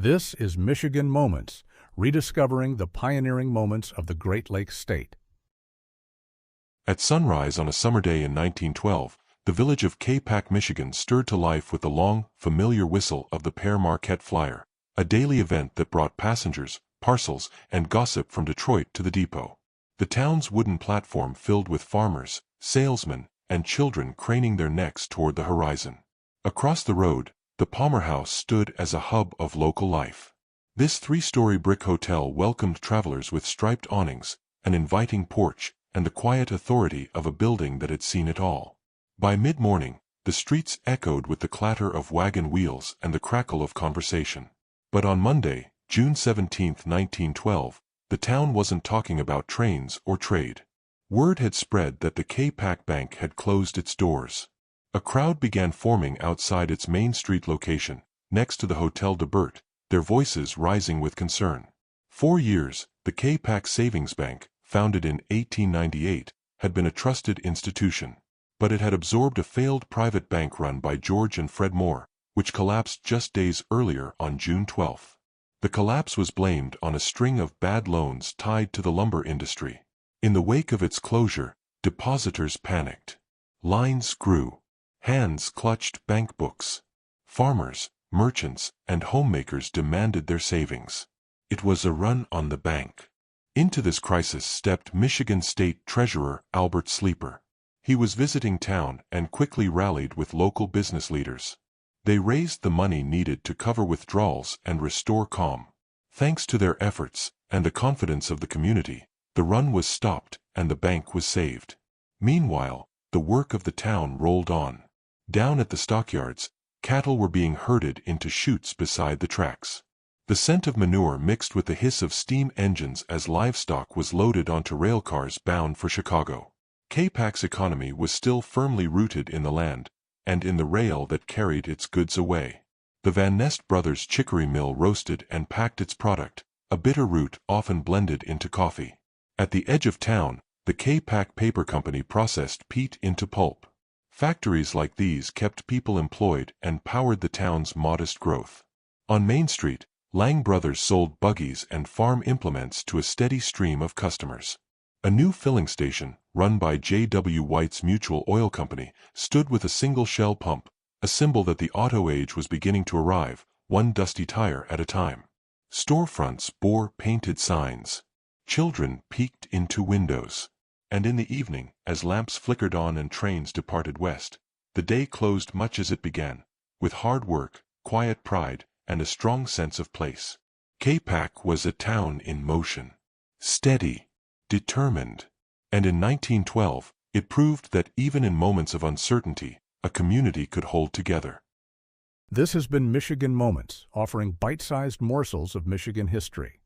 This is Michigan Moments, rediscovering the pioneering moments of the Great Lakes State. At sunrise on a summer day in 1912, the village of Capac, Michigan stirred to life with the long, familiar whistle of the Père Marquette flyer, a daily event that brought passengers, parcels, and gossip from Detroit to the depot. The town's wooden platform filled with farmers, salesmen, and children craning their necks toward the horizon. Across the road, the Palmer House stood as a hub of local life. This three-story brick hotel welcomed travelers with striped awnings, an inviting porch, and the quiet authority of a building that had seen it all. By mid-morning, the streets echoed with the clatter of wagon wheels and the crackle of conversation. But on Monday, June 17, 1912, the town wasn't talking about trains or trade. Word had spread that the Capac Bank had closed its doors. A crowd began forming outside its Main Street location, next to the Hotel de Bert, their voices rising with concern. For years, the Capac Savings Bank, founded in 1898, had been a trusted institution. But it had absorbed a failed private bank run by George and Fred Moore, which collapsed just days earlier on June 12. The collapse was blamed on a string of bad loans tied to the lumber industry. In the wake of its closure, depositors panicked. Lines grew. Hands clutched bank books. Farmers, merchants, and homemakers demanded their savings. It was a run on the bank. Into this crisis stepped Michigan State Treasurer Albert Sleeper. He was visiting town and quickly rallied with local business leaders. They raised the money needed to cover withdrawals and restore calm. Thanks to their efforts and the confidence of the community, the run was stopped and the bank was saved. Meanwhile, the work of the town rolled on. Down at the stockyards, cattle were being herded into chutes beside the tracks. The scent of manure mixed with the hiss of steam engines as livestock was loaded onto rail cars bound for Chicago. Capac's economy was still firmly rooted in the land, and in the rail that carried its goods away. The Van Nest brothers' chicory mill roasted and packed its product, a bitter root often blended into coffee. At the edge of town, the Capac Paper Company processed peat into pulp. Factories like these kept people employed and powered the town's modest growth. On Main Street, Lang brothers sold buggies and farm implements to a steady stream of customers. A new filling station, run by J.W. White's Mutual Oil Company, stood with a single shell pump, a symbol that the auto age was beginning to arrive, one dusty tire at a time. Storefronts bore painted signs. Children peeked into windows. And in the evening, as lamps flickered on and trains departed west, the day closed much as it began, with hard work, quiet pride, and a strong sense of place. Capac was a town in motion. Steady. Determined. And in 1912, it proved that even in moments of uncertainty, a community could hold together. This has been Michigan Moments, offering bite-sized morsels of Michigan history.